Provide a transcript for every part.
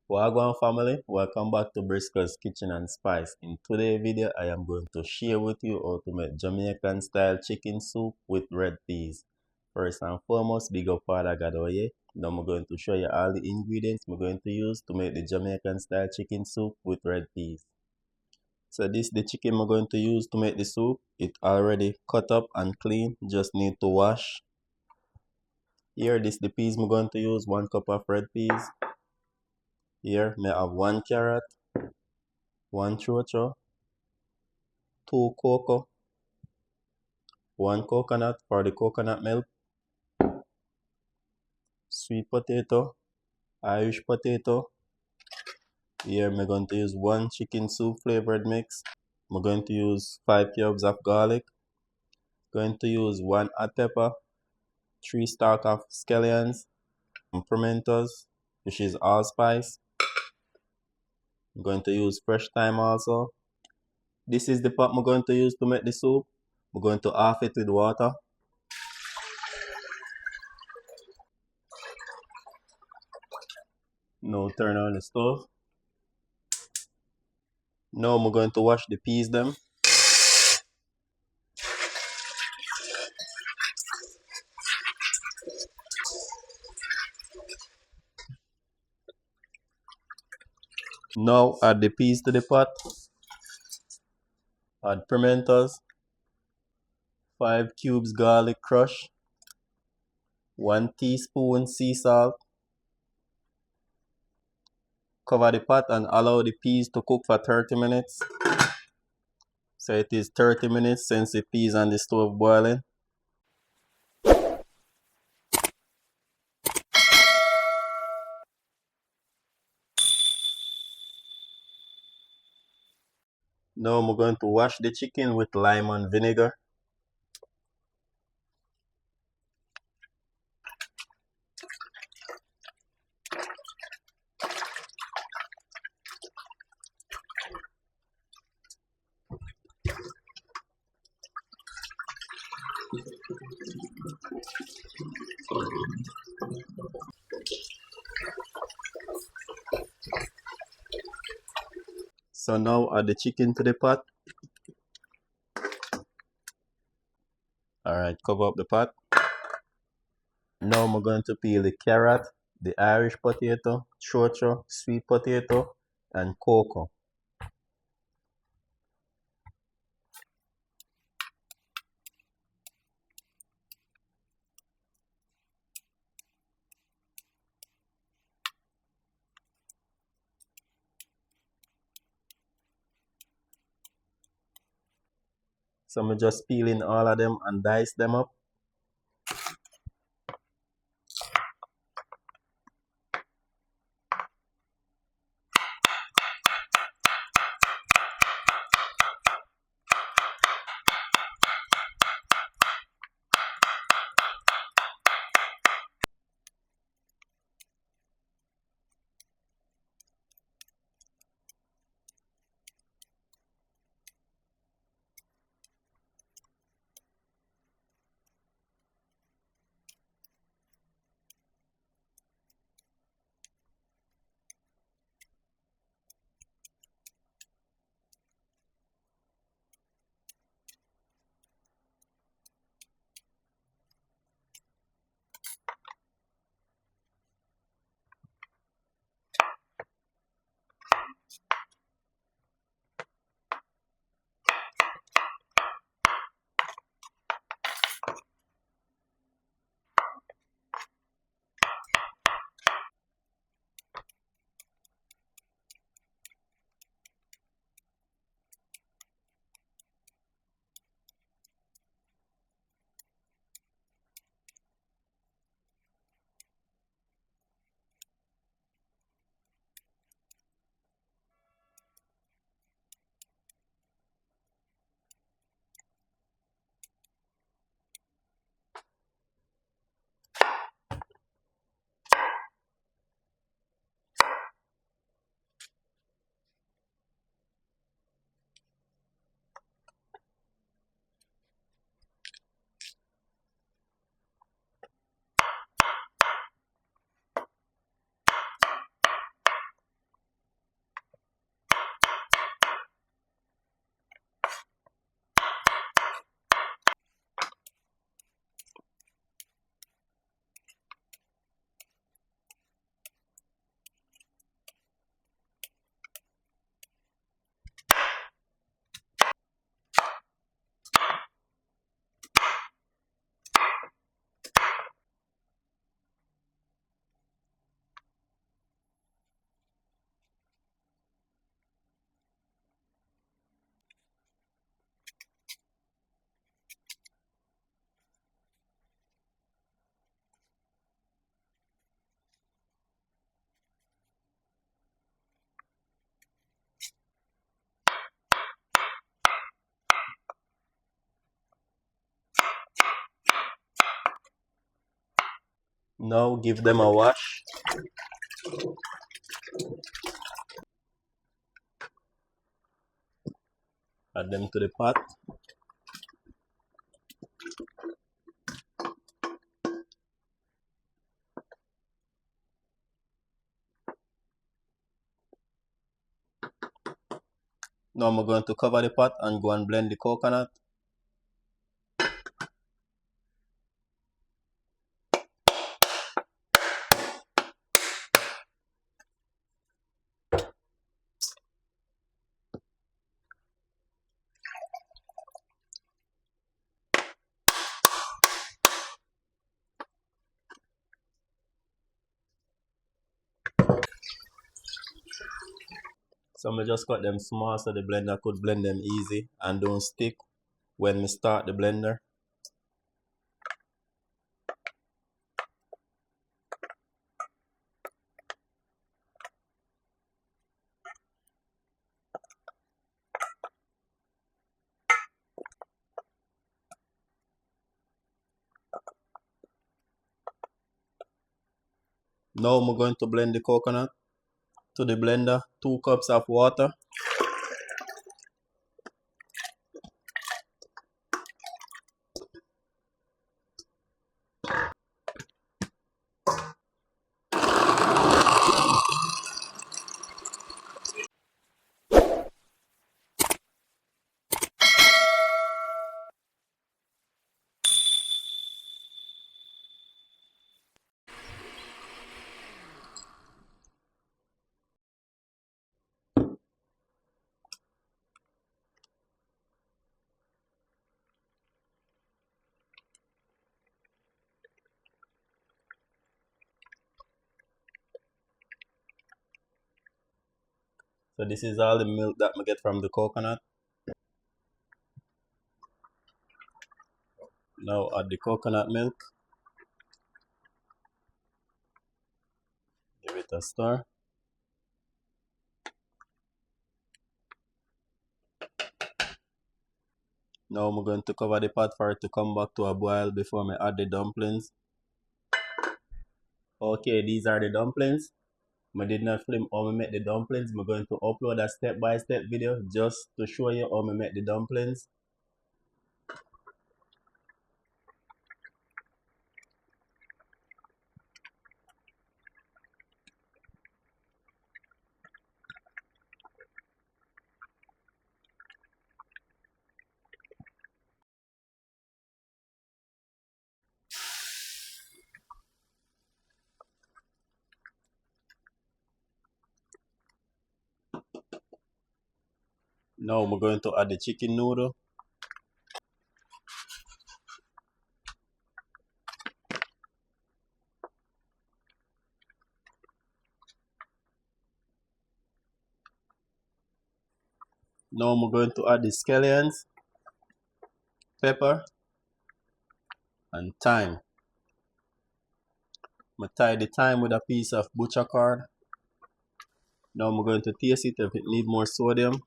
Wagwan family, welcome back to Briscoe's Kitchen and Spice. In today's video, I am going to share with you how to make Jamaican style chicken soup with red peas. First and foremost, big up Father God Oye. Now I'm going to show you all the ingredients I'm going to use to make the Jamaican style chicken soup with red peas. So this is the chicken I'm going to use to make the soup. It already cut up and clean, just need to wash. Here, this is the peas I'm going to use, 1 cup of red peas. Here, I have 1 carrot, 1 chocho, 2 cocoa, 1 coconut for the coconut milk, sweet potato, Irish potato. Here I'm going to use 1 chicken soup flavored mix. I'm going to use 5 cubes of garlic. Going to use 1 hot pepper, 3 stalk of scallions, pimentos, which is allspice. I'm going to use fresh thyme also. This is the pot I'm going to use to make the soup. I'm going to half it with water. Now turn on the stove. Now I'm going to wash the peas them. Now add the peas to the pot. Add pimentos, 5 cubes garlic crush, 1 teaspoon sea salt. Cover the pot and allow the peas to cook for 30 minutes. So it is 30 minutes since the peas on the stove boiling. Now I'm going to wash the chicken with lime and vinegar. So now add the chicken to the pot. Alright, cover up the pot. Now I'm going to peel the carrot, the Irish potato, chocho, sweet potato, and cocoa. So I'm just peeling all of them and dice them up. Now give them a wash. Add them to the pot. Now I'm going to cover the pot and go and blend the coconut. So I just cut them small so the blender could blend them easy and don't stick when we start the blender. Now I'm going to blend the coconut to the blender. 2 cups of water. So this is all the milk that I get from the coconut. Now add the coconut milk. Give it a stir. Now I'm going to cover the pot for it to come back to a boil before I add the dumplings. Okay, these are the dumplings. I did not film how I make the dumplings. I'm going to upload a step-by-step video just to show you how I make the dumplings. Now I'm going to add the chicken noodle. Now I'm going to add the scallions, pepper, and thyme. I tie the thyme with a piece of butcher cord. Now I'm going to taste it if it needs more sodium.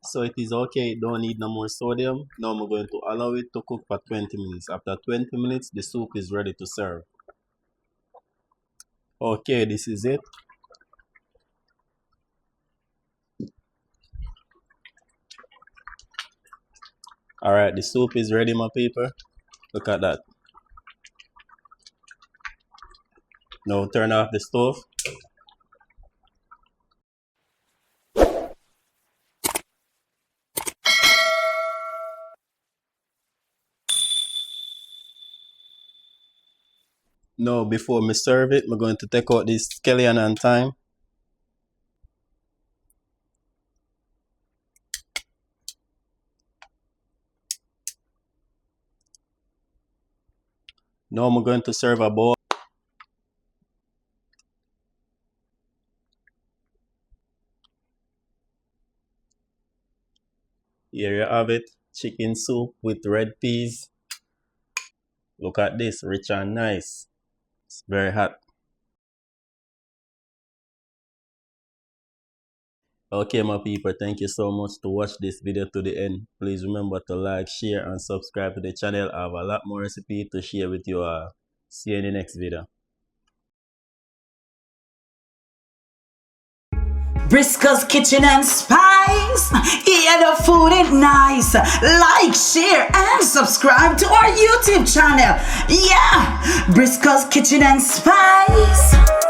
So it is okay, it don't need no more sodium. Now I'm going to allow it to cook for 20 minutes. After 20 minutes, the soup is ready to serve. Okay, this is it. Alright, the soup is ready, my people. Look at that. Now turn off the stove. Now before me serve it, I'm going to take out this scallion and thyme. Now I'm going to serve a bowl. Here you have it, chicken soup with red peas. Look at this, rich and nice. It's very hot. Okay, my people, thank you so much to watch this video to the end. Please remember to like, share, and subscribe to the channel. I have a lot more recipe to share with you all. See you in the next video. Briscoe's Kitchen and Spice. Yeah, the food is nice. Like, share, and subscribe to our YouTube channel. Yeah, Briscoe's Kitchen and Spice.